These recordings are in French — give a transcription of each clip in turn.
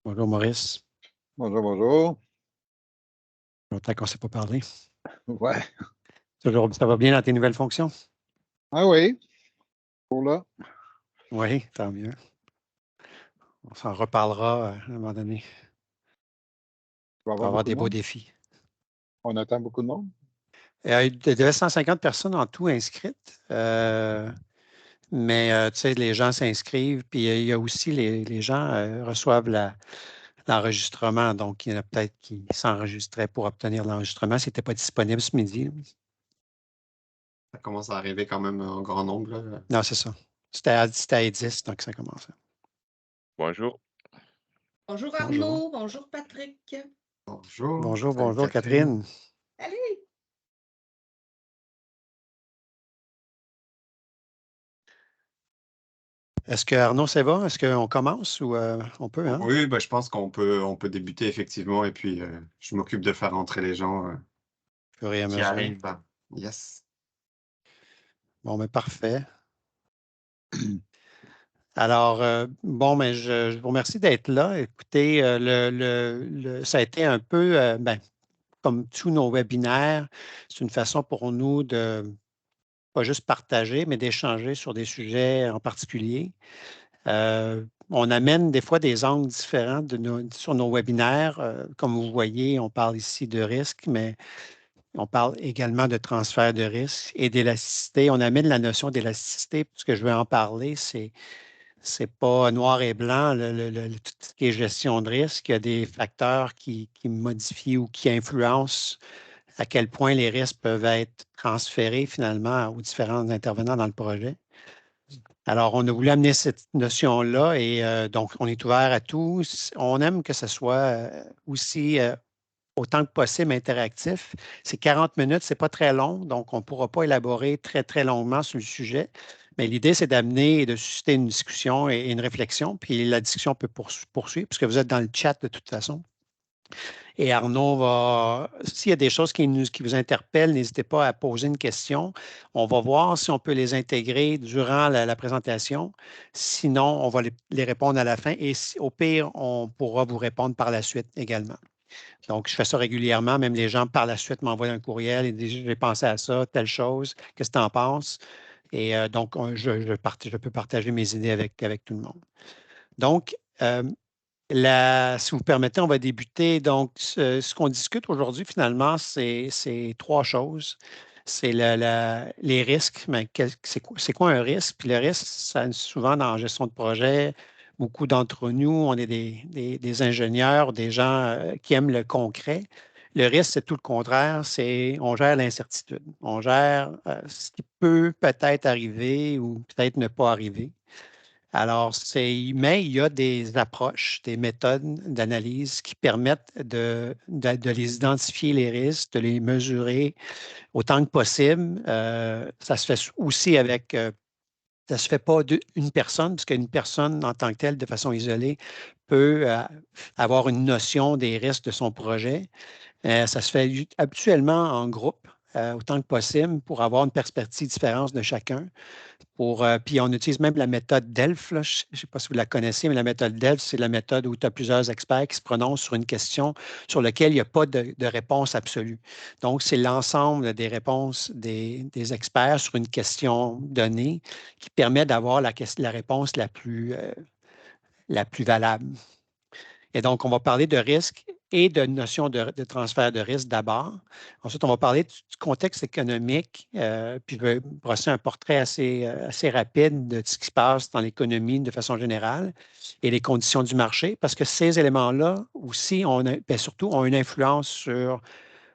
Bonjour Maurice. Bonjour, bonjour. Longtemps qu'on ne s'est pas parlé. Ouais. Toujours, ça va bien dans tes nouvelles fonctions? Ah oui, pour là. Oui, tant mieux. On s'en reparlera à un moment donné. Il va y On va avoir avoir beaucoup des de beaux monde. défis. On attend beaucoup de monde. Il y avait 150 personnes en tout inscrites. Mais tu sais, les gens s'inscrivent, puis il y a aussi les gens reçoivent l'enregistrement. Donc, il y en a peut-être qui s'enregistraient pour obtenir l'enregistrement. Ce n'était pas disponible ce midi. Ça commence à arriver quand même en grand nombre, là. Non, c'est ça. C'était à 10, donc ça commence. Bonjour. Bonjour Bonjour. Arnaud, bonjour Patrick. Bonjour. Bonjour, Salut, bonjour Catherine. Salut. Est-ce que Arnaud, c'est bon? Est-ce qu'on commence ou on peut, hein? Oui, je pense qu'on peut débuter effectivement et puis je m'occupe de faire entrer les gens Au fur et à qui mesure. arrivent. Yes. Bon, mais parfait. Alors, bon, mais je vous remercie d'être là. Écoutez, ça a été un peu, comme tous nos webinaires, c'est une façon pour nous de pas juste partager, mais d'échanger sur des sujets en particulier. On amène des fois des angles différents sur nos webinaires. Comme vous voyez, on parle ici de risque, mais on parle également de transfert de risque et d'élasticité. On amène la notion d'élasticité. Ce que je veux en parler, c'est pas noir et blanc, tout ce qui est gestion de risque. Il y a des facteurs qui modifient ou qui influencent à quel point les risques peuvent être transférés finalement aux différents intervenants dans le projet. Alors, on a voulu amener cette notion-là et donc, on est ouvert à tous. On aime que ce soit aussi autant que possible interactif. C'est 40 minutes, c'est pas très long, donc on ne pourra pas élaborer très, très longuement sur le sujet. Mais l'idée, c'est d'amener et de susciter une discussion et une réflexion, puis la discussion peut poursuivre, puisque vous êtes dans le chat de toute façon. Et Arnaud va, s'il y a des choses qui vous interpellent, n'hésitez pas à poser une question. On va voir si on peut les intégrer durant la présentation. Sinon, on va les répondre à la fin et au pire, on pourra vous répondre par la suite également. Donc, je fais ça régulièrement. Même les gens, par la suite, m'envoient un courriel et disent, j'ai pensé à ça, telle chose, qu'est-ce que tu en penses? Et donc, je peux partager mes idées avec tout le monde. Donc, si vous permettez, on va débuter. Donc, ce qu'on discute aujourd'hui, finalement, c'est trois choses. C'est les risques. Mais c'est quoi un risque? Puis le risque, souvent dans la gestion de projet, beaucoup d'entre nous, on est des ingénieurs, des gens qui aiment le concret. Le risque, c'est tout le contraire, on gère l'incertitude. On gère ce qui peut peut-être arriver ou peut-être ne pas arriver. Alors, mais il y a des approches, des méthodes d'analyse qui permettent de les identifier, les risques, de les mesurer autant que possible. Ça se fait aussi ça ne se fait pas d'une personne, parce qu'une personne en tant que telle, de façon isolée, peut avoir une notion des risques de son projet. Ça se fait habituellement en groupe, autant que possible, pour avoir une perspective différente de chacun. Puis on utilise même la méthode DELF. Là. Je ne sais pas si vous la connaissez, mais la méthode DELF, c'est la méthode où tu as plusieurs experts qui se prononcent sur une question sur laquelle il n'y a pas de réponse absolue. Donc, c'est l'ensemble des réponses des experts sur une question donnée qui permet d'avoir la réponse la plus valable. Et donc, on va parler de risque et de notion de transfert de risque d'abord. Ensuite, on va parler du contexte économique, puis je vais brosser un portrait assez rapide de ce qui se passe dans l'économie de façon générale et les conditions du marché, parce que ces éléments-là aussi, surtout, ont une influence sur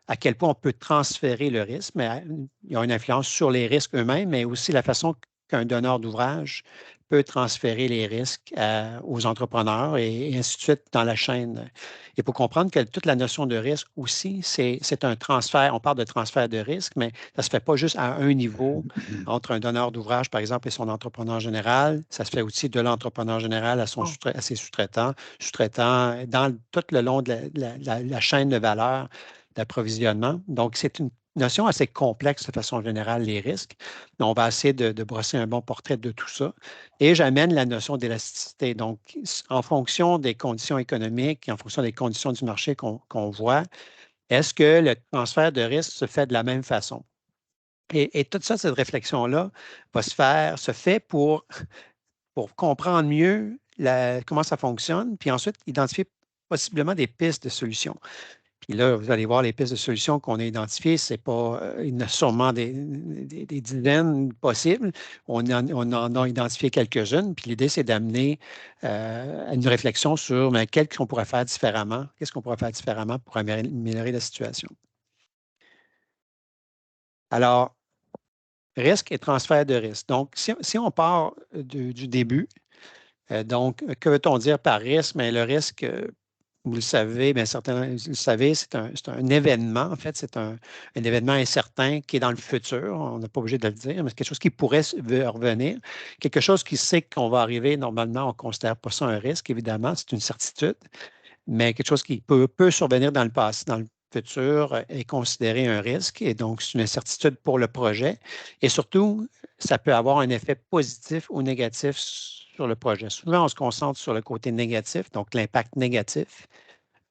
à quel point on peut transférer le risque, mais ils ont une influence sur les risques eux-mêmes, mais aussi la façon qu'un donneur d'ouvrage peut transférer les risques aux entrepreneurs et ainsi de suite dans la chaîne. Il faut comprendre que toute la notion de risque aussi, c'est un transfert. On parle de transfert de risque, mais ça ne se fait pas juste à un niveau entre un donneur d'ouvrage, par exemple, et son entrepreneur général. Ça se fait aussi de l'entrepreneur général à ses sous-traitants, dans tout le long de la chaîne de valeur d'approvisionnement. Donc, c'est une notion assez complexe de façon générale, les risques. On va essayer de brosser un bon portrait de tout ça. Et j'amène la notion d'élasticité. Donc, en fonction des conditions économiques, en fonction des conditions du marché qu'on voit, est-ce que le transfert de risque se fait de la même façon? Et toute ça, cette réflexion-là se fait pour comprendre mieux comment ça fonctionne, puis ensuite identifier possiblement des pistes de solutions. Puis là, vous allez voir les pistes de solutions qu'on a identifiées, c'est pas, il y en a sûrement des dizaines possibles. On en a identifié quelques-unes, puis l'idée, c'est d'amener à une réflexion sur qu'est-ce qu'on pourrait faire différemment, qu'est-ce qu'on pourrait faire différemment pour améliorer la situation. Alors, risque et transfert de risque. Donc, si on part du début, donc, que veut-on dire par risque? Mais le risque, vous le savez, bien certainement, vous le savez, c'est un événement, en fait, c'est un événement incertain qui est dans le futur. On n'est pas obligé de le dire, mais c'est quelque chose qui pourrait revenir. Quelque chose qui sait qu'on va arriver, normalement, on ne considère pas ça un risque, évidemment, c'est une certitude, mais quelque chose qui peut survenir dans le passé, dans le futur, est considéré un risque. Et donc, c'est une incertitude pour le projet. Et surtout, ça peut avoir un effet positif ou négatif sur le projet. Souvent, on se concentre sur le côté négatif, donc l'impact négatif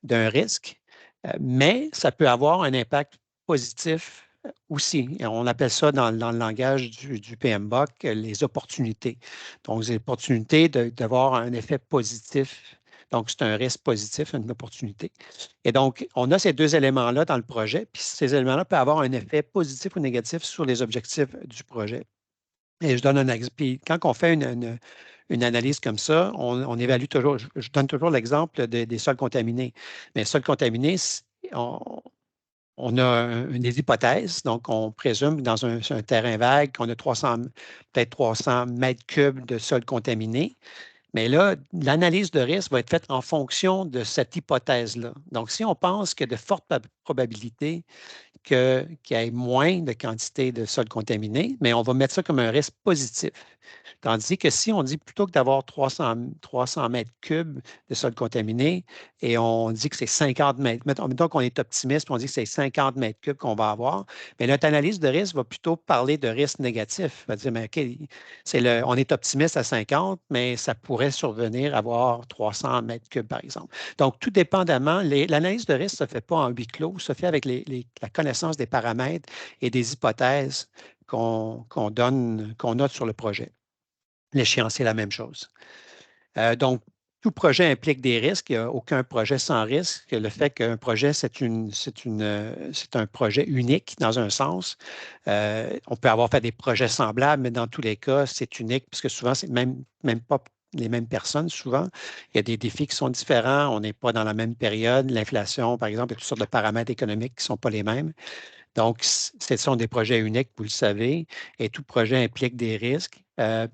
d'un risque, mais ça peut avoir un impact positif aussi. Et on appelle ça dans le langage du PMBOK les opportunités. Donc, les opportunités d'avoir un effet positif. Donc, c'est un risque positif, une opportunité. Et donc, on a ces deux éléments-là dans le projet, puis ces éléments-là peuvent avoir un effet positif ou négatif sur les objectifs du projet. Et je donne un exemple. Puis quand on fait une analyse comme ça, on évalue toujours, je donne toujours l'exemple des sols contaminés. Mais les sols contaminés, on a des hypothèses. Donc, on présume que dans un terrain vague qu'on a peut-être 300 mètres cubes de sols contaminés. Mais là, l'analyse de risque va être faite en fonction de cette hypothèse-là. Donc, si on pense qu'il y a de fortes probabilités qu'il y ait moins de quantité de sols contaminés, mais on va mettre ça comme un risque positif. Tandis que si on dit plutôt que d'avoir 300 mètres cubes de sol contaminé et on dit que c'est 50 mètres, mettons qu'on est optimiste, on dit que c'est 50 mètres cubes qu'on va avoir, mais notre analyse de risque va plutôt parler de risque négatif. Va dire, mais OK, on est optimiste à 50, mais ça pourrait survenir avoir 300 mètres cubes, par exemple. Donc, tout dépendamment, l'analyse de risque ne se fait pas en huis clos, se fait avec la connaissance des paramètres et des hypothèses qu'on note sur le projet. L'échéancier est la même chose. Donc, tout projet implique des risques. Il n'y a aucun projet sans risque. Le fait qu'un projet, c'est un projet unique dans un sens. On peut avoir fait des projets semblables, mais dans tous les cas, c'est unique, puisque souvent, c'est même pas les mêmes personnes, souvent. Il y a des défis qui sont différents. On n'est pas dans la même période. L'inflation, par exemple, il y a toutes sortes de paramètres économiques qui ne sont pas les mêmes. Donc, ce sont des projets uniques, vous le savez, et tout projet implique des risques.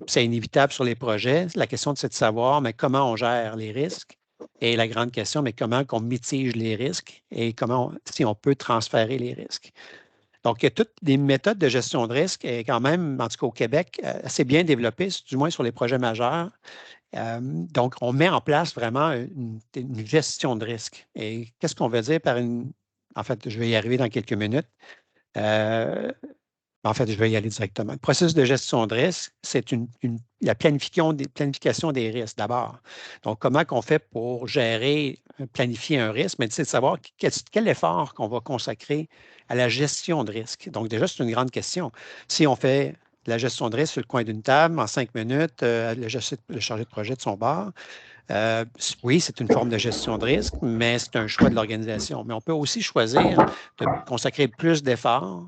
C'est inévitable sur les projets. La question, c'est de savoir, mais comment on gère les risques? Et la grande question, mais comment on mitige les risques et si on peut transférer les risques? Donc, il y a toutes les méthodes de gestion de risque, et quand même, en tout cas au Québec, assez bien développées, du moins sur les projets majeurs. Donc, on met en place vraiment une gestion de risque. Et qu'est-ce qu'on veut dire par En fait, je vais y arriver dans quelques minutes. En fait, je vais y aller directement. Le processus de gestion de risque, c'est la planification des risques d'abord. Donc, comment qu'on fait pour planifier un risque, mais c'est de savoir quel effort qu'on va consacrer à la gestion de risque. Donc, déjà, c'est une grande question. Si on fait la gestion de risque sur le coin d'une table en 5 minutes, le chargé de projet de son bord, oui, c'est une forme de gestion de risque, mais c'est un choix de l'organisation. Mais on peut aussi choisir de consacrer plus d'efforts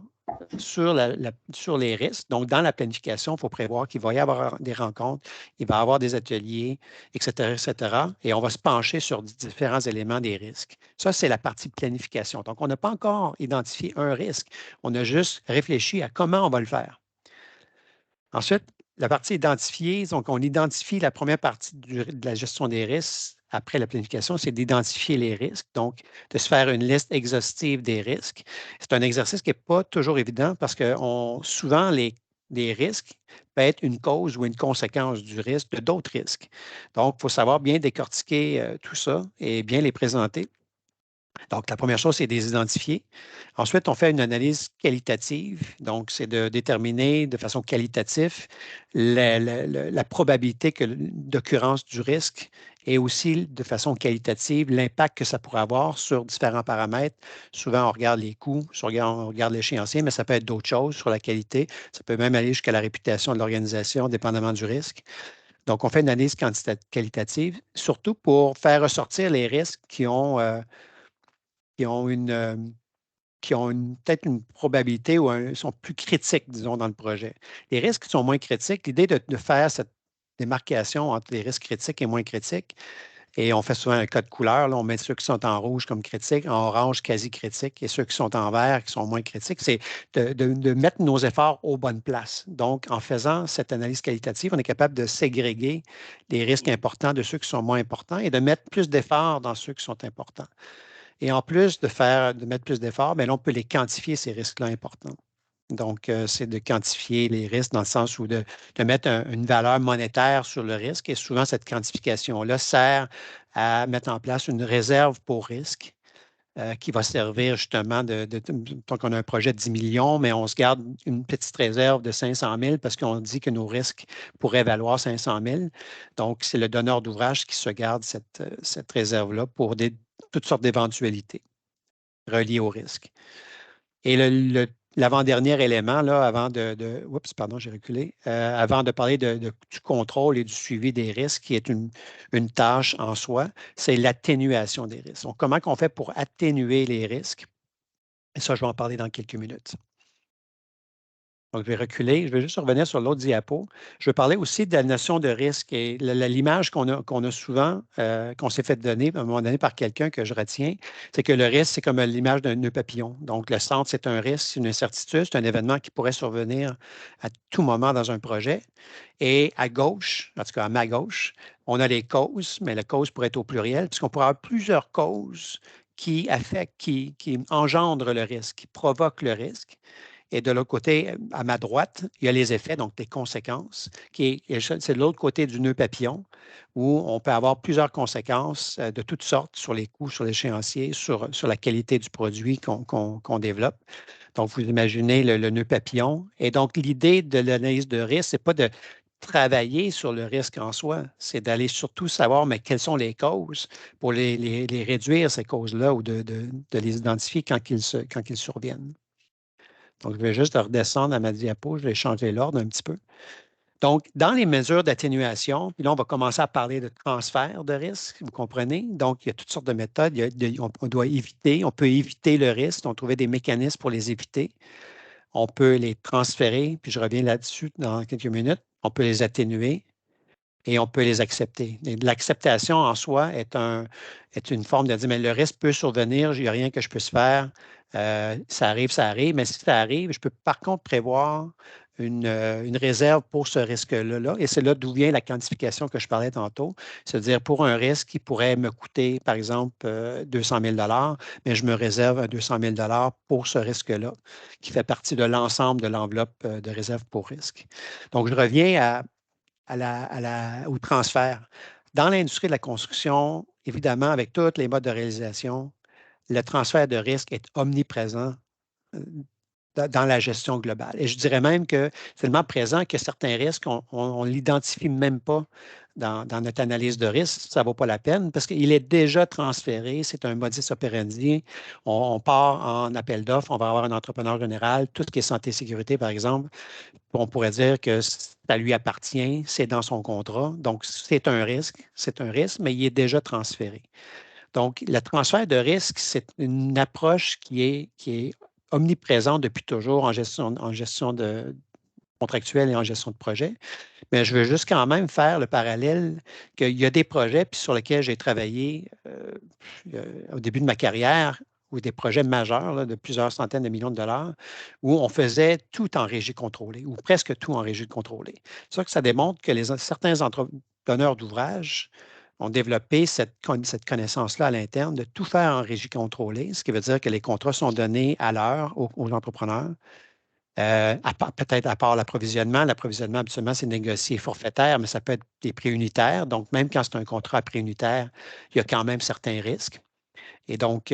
sur les risques. Donc, dans la planification, il faut prévoir qu'il va y avoir des rencontres, il va y avoir des ateliers, etc., etc. Et on va se pencher sur différents éléments des risques. Ça, c'est la partie planification. Donc, on n'a pas encore identifié un risque. On a juste réfléchi à comment on va le faire. Ensuite, la partie identifiée, donc on identifie la première partie de la gestion des risques après la planification, c'est d'identifier les risques, donc de se faire une liste exhaustive des risques. C'est un exercice qui n'est pas toujours évident parce que souvent, les risques peuvent être une cause ou une conséquence du risque, de d'autres risques. Donc, il faut savoir bien décortiquer tout ça et bien les présenter. Donc, la première chose, c'est de les identifier. Ensuite, on fait une analyse qualitative. Donc, c'est de déterminer de façon qualitative la probabilité d'occurrence du risque et aussi de façon qualitative l'impact que ça pourrait avoir sur différents paramètres. Souvent, on regarde les coûts, on regarde l'échéancier, mais ça peut être d'autres choses sur la qualité. Ça peut même aller jusqu'à la réputation de l'organisation, dépendamment du risque. Donc, on fait une analyse qualitative, surtout pour faire ressortir les risques qui ont peut-être une probabilité ou sont plus critiques, disons, dans le projet. Les risques qui sont moins critiques, l'idée de faire cette démarcation entre les risques critiques et moins critiques, et on fait souvent un code couleur, là, on met ceux qui sont en rouge comme critiques, en orange quasi critiques, et ceux qui sont en vert qui sont moins critiques, c'est de mettre nos efforts aux bonnes places. Donc, en faisant cette analyse qualitative, on est capable de ségréguer les risques importants de ceux qui sont moins importants et de mettre plus d'efforts dans ceux qui sont importants. Et en plus de mettre plus d'efforts, bien là, on peut les quantifier, ces risques-là importants. Donc, c'est de quantifier les risques dans le sens où de mettre une valeur monétaire sur le risque. Et souvent, cette quantification-là sert à mettre en place une réserve pour risque qui va servir justement tant qu'on a un projet de 10 millions, mais on se garde une petite réserve de 500 000 parce qu'on dit que nos risques pourraient valoir 500 000. Donc, c'est le donneur d'ouvrage qui se garde cette réserve-là pour toutes sortes d'éventualités reliées au risque. Et l'avant-dernier élément, là, oups, pardon, j'ai reculé, avant de parler du contrôle et du suivi des risques, qui est une tâche en soi, c'est l'atténuation des risques. Donc, comment on fait pour atténuer les risques? Et ça, je vais en parler dans quelques minutes. Donc, je vais reculer. Je vais juste revenir sur l'autre diapo. Je vais parler aussi de la notion de risque et l'image qu'on a souvent, qu'on s'est fait donner à un moment donné par quelqu'un que je retiens, c'est que le risque, c'est comme l'image d'un nœud papillon. Donc, le centre, c'est un risque, c'est une incertitude, c'est un événement qui pourrait survenir à tout moment dans un projet. Et à gauche, en tout cas à ma gauche, on a les causes, mais la cause pourrait être au pluriel, puisqu'on pourrait avoir plusieurs causes qui affectent, qui engendrent le risque, qui provoquent le risque. Et de l'autre côté, à ma droite, il y a les effets, donc des conséquences, c'est de l'autre côté du nœud papillon, où on peut avoir plusieurs conséquences de toutes sortes sur les coûts, sur l'échéancier, sur la qualité du produit qu'on développe. Donc, vous imaginez le nœud papillon. Et donc, l'idée de l'analyse de risque, ce n'est pas de travailler sur le risque en soi, c'est d'aller surtout savoir mais quelles sont les causes pour les réduire, ces causes-là, ou de les identifier quand ils surviennent. Donc, je vais juste redescendre à ma diapo, je vais changer l'ordre un petit peu. Donc, dans les mesures d'atténuation, puis là, on va commencer à parler de transfert de risque, vous comprenez? Donc, il y a toutes sortes de méthodes. On doit éviter, on peut éviter le risque, on trouver des mécanismes pour les éviter. On peut les transférer, puis je reviens là-dessus dans quelques minutes. On peut les atténuer et on peut les accepter. L'acceptation en soi est une forme de dire, mais le risque peut survenir, il n'y a rien que je puisse faire. Ça arrive, mais si ça arrive, je peux par contre prévoir une réserve pour ce risque-là. Et c'est là d'où vient la quantification que je parlais tantôt. C'est-à-dire, pour un risque qui pourrait me coûter, par exemple, 200 000 mais je me réserve un 200 000 pour ce risque-là, qui fait partie de l'ensemble de l'enveloppe de réserve pour risque. Donc, je reviens au transfert. Dans l'industrie de la construction, évidemment, avec tous les modes de réalisation, le transfert de risque est omniprésent dans la gestion globale. Et je dirais même que c'est tellement présent que certains risques, on ne l'identifie même pas dans notre analyse de risque. Ça ne vaut pas la peine parce qu'il est déjà transféré. C'est un modus operandi. On part en appel d'offres. On va avoir un entrepreneur général. Tout ce qui est santé et sécurité, par exemple, on pourrait dire que ça lui appartient. C'est dans son contrat. Donc, c'est un risque, mais il est déjà transféré. Donc, le transfert de risque, c'est une approche qui est omniprésente depuis toujours en gestion contractuelle et en gestion de projet. Mais je veux juste quand même faire le parallèle qu'il y a des projets sur lesquels j'ai travaillé au début de ma carrière, ou des projets majeurs là, de plusieurs centaines de millions de dollars, où on faisait tout en régie contrôlée, ou presque tout en régie contrôlée. C'est ça que ça démontre que certains entrepreneurs d'ouvrages ont développé cette connaissance-là à l'interne de tout faire en régie contrôlée, ce qui veut dire que les contrats sont donnés à l'heure aux entrepreneurs. Peut-être à part l'approvisionnement. L'approvisionnement, habituellement, c'est négocié forfaitaire, mais ça peut être des prix unitaires. Donc, même quand c'est un contrat à prix unitaire, il y a quand même certains risques. Et donc,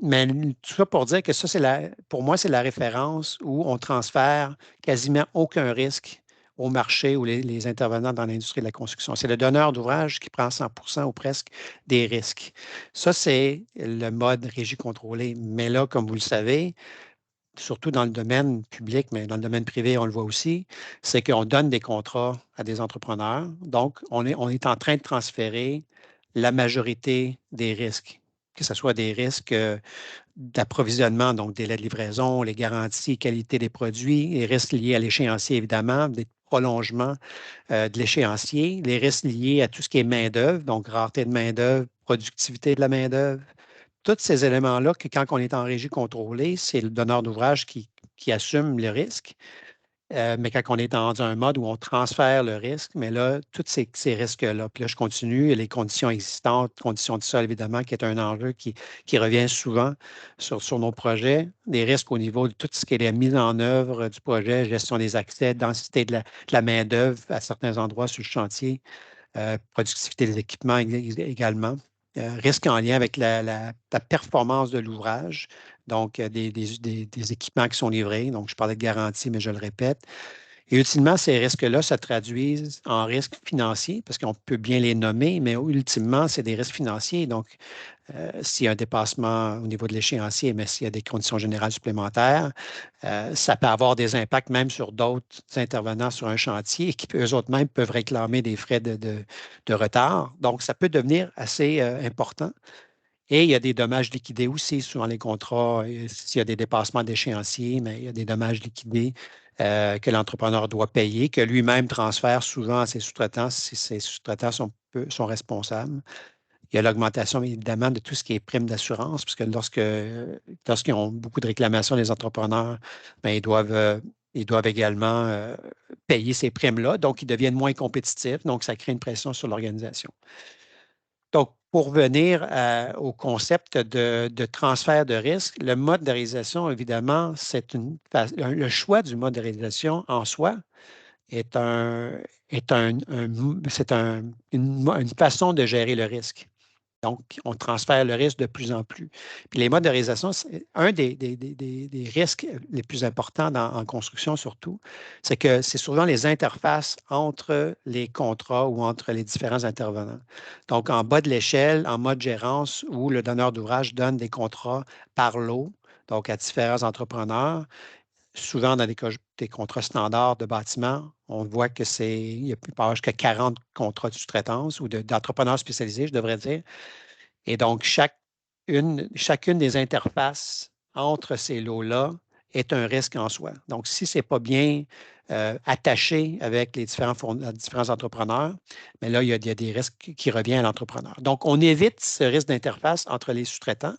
mais tout ça pour dire que ça, pour moi, c'est la référence où on transfère quasiment aucun risque au marché ou les intervenants dans l'industrie de la construction. C'est le donneur d'ouvrage qui prend 100% ou presque des risques. Ça, c'est le mode régie contrôlée. Mais là, comme vous le savez, surtout dans le domaine public, mais dans le domaine privé, on le voit aussi, c'est qu'on donne des contrats à des entrepreneurs. Donc, on est en train de transférer la majorité des risques, que ce soit des risques d'approvisionnement, donc délai de livraison, les garanties, qualité des produits, les risques liés à l'échéancier, évidemment, des prolongements de l'échéancier, les risques liés à tout ce qui est main-d'œuvre, donc rareté de main-d'œuvre, productivité de la main-d'œuvre, tous ces éléments-là, que quand on est en régie contrôlée, c'est le donneur d'ouvrage qui assume le risque. Mais quand on est dans un mode où on transfère le risque, mais là, tous ces risques-là, puis là, je continue, les conditions existantes, conditions de sol, évidemment, qui est un enjeu qui revient souvent sur nos projets, des risques au niveau de tout ce qui est la mise en œuvre du projet, gestion des accès, densité de la main-d'œuvre à certains endroits sur le chantier, productivité des équipements également. Risque en lien avec la performance de l'ouvrage, donc des équipements qui sont livrés. Donc, je parlais de garantie, mais je le répète. Et ultimement, ces risques-là se traduisent en risques financiers, parce qu'on peut bien les nommer, mais ultimement, c'est des risques financiers. Donc, s'il y a un dépassement au niveau de l'échéancier, mais s'il y a des conditions générales supplémentaires, ça peut avoir des impacts même sur d'autres intervenants sur un chantier qui, eux autres même, peuvent réclamer des frais de retard. Donc, ça peut devenir assez important. Et il y a des dommages liquidés aussi, souvent les contrats, s'il y a des dépassements d'échéancier, mais il y a des dommages liquidés que l'entrepreneur doit payer, que lui-même transfère souvent à ses sous-traitants si ses sous-traitants sont responsables. Il y a l'augmentation, évidemment, de tout ce qui est prime d'assurance, puisque lorsqu'ils ont beaucoup de réclamations, les entrepreneurs, bien, ils doivent également payer ces primes-là. Donc, ils deviennent moins compétitifs. Donc, ça crée une pression sur l'organisation. Donc, pour revenir au concept de transfert de risque, le mode de réalisation, évidemment, le choix du mode de réalisation en soi est une façon de gérer le risque. Donc, on transfère le risque de plus en plus. Puis les modes de réalisation, c'est un des risques les plus importants en construction surtout, c'est que c'est souvent les interfaces entre les contrats ou entre les différents intervenants. Donc, en bas de l'échelle, en mode gérance, où le donneur d'ouvrage donne des contrats par lot, donc à différents entrepreneurs, souvent dans des contrats standards de bâtiment, on voit il y a plus jusqu'à 40 contrats de sous-traitance ou d'entrepreneurs spécialisés, je devrais dire. Et donc, chacune des interfaces entre ces lots-là est un risque en soi. Donc, si ce n'est pas bien attaché avec les différents entrepreneurs, mais là, il y a des risques qui reviennent à l'entrepreneur. Donc, on évite ce risque d'interface entre les sous-traitants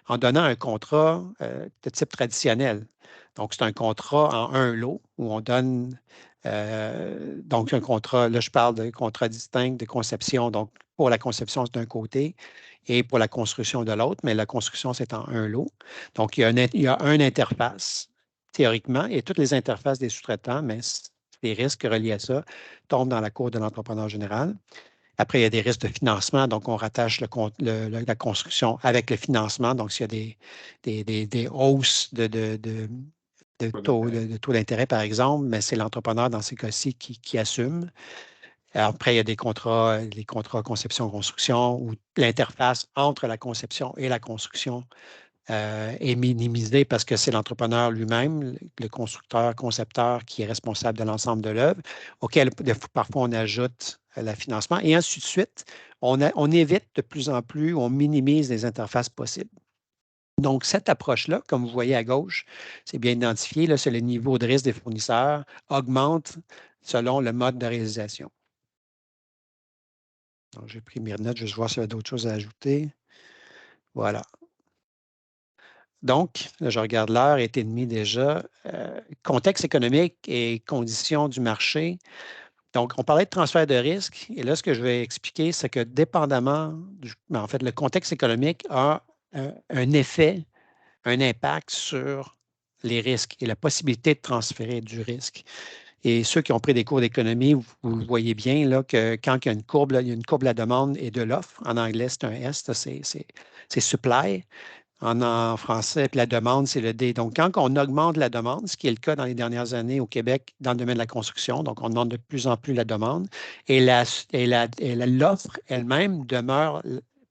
en donnant un contrat de type traditionnel. Donc, c'est un contrat en un lot où on donne donc un contrat, là, je parle de contrat distinct de conception. Donc, pour la conception, c'est d'un côté et pour la construction de l'autre, mais la construction, c'est en un lot. Donc, il y a une interface, théoriquement, et toutes les interfaces des sous-traitants, mais les risques reliés à ça tombent dans la cour de l'entrepreneur général. Après, il y a des risques de financement, donc on rattache la construction avec le financement. Donc, s'il y a des hausses de taux d'intérêt, par exemple, mais c'est l'entrepreneur dans ces cas-ci qui assume. Après, il y a les contrats conception-construction où l'interface entre la conception et la construction est minimisée parce que c'est l'entrepreneur lui-même, le constructeur-concepteur qui est responsable de l'ensemble de l'œuvre, auquel parfois on ajoute le financement. Et ainsi de suite, on évite de plus en plus, on minimise les interfaces possibles. Donc, cette approche-là, comme vous voyez à gauche, c'est bien identifié, là, c'est le niveau de risque des fournisseurs, augmente selon le mode de réalisation. Donc, j'ai pris mes notes, je vais voir s'il y a d'autres choses à ajouter. Voilà. Donc, là, je regarde l'heure, est et demie déjà. Contexte économique et conditions du marché. Donc, on parlait de transfert de risque. Et là, ce que je vais expliquer, c'est que dépendamment, en fait, le contexte économique a un effet, un impact sur les risques et la possibilité de transférer du risque. Et ceux qui ont pris des cours d'économie, vous voyez bien là, que quand il y a une courbe, là, il y a une courbe de la demande et de l'offre. En anglais, c'est un S, c'est supply. En français, puis la demande, c'est le D. Donc, quand on augmente la demande, ce qui est le cas dans les dernières années au Québec dans le domaine de la construction, donc on demande de plus en plus la demande, et l'offre elle-même demeure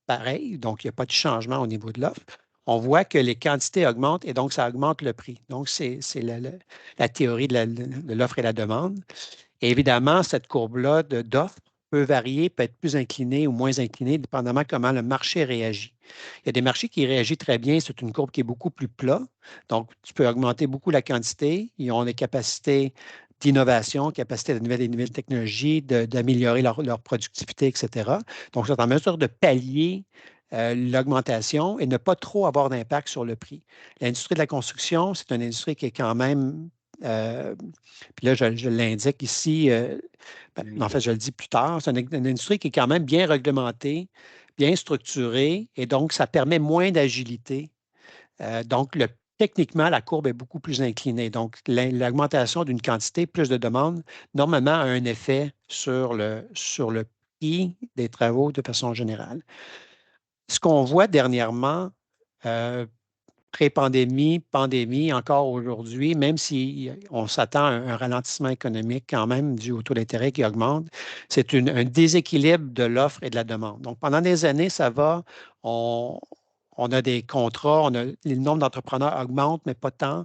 pareille, donc il n'y a pas de changement au niveau de l'offre. On voit que les quantités augmentent et donc ça augmente le prix. Donc, c'est la théorie de l'offre et la demande. Et évidemment, cette courbe-là d'offre peut varier, peut être plus inclinée ou moins inclinée, dépendamment comment le marché réagit. Il y a des marchés qui réagissent très bien. C'est une courbe qui est beaucoup plus plat. Donc, tu peux augmenter beaucoup la quantité. Ils ont des capacités d'innovation, capacité de nouvelles technologies, d'améliorer leur productivité, etc. Donc, ils sont en mesure de pallier l'augmentation et ne pas trop avoir d'impact sur le prix. L'industrie de la construction, c'est une industrie qui est quand même puis là, je l'indique ici, en fait, je le dis plus tard, c'est une industrie qui est quand même bien réglementée, bien structurée, et donc ça permet moins d'agilité. Donc, techniquement, la courbe est beaucoup plus inclinée. Donc, l'augmentation d'une quantité, plus de demande, normalement a un effet sur le prix des travaux de façon générale. Ce qu'on voit dernièrement, pré-pandémie, pandémie, encore aujourd'hui, même si on s'attend à un ralentissement économique quand même dû au taux d'intérêt qui augmente, c'est un déséquilibre de l'offre et de la demande. Donc, pendant des années, ça va, on a des contrats, le nombre d'entrepreneurs augmente, mais pas tant.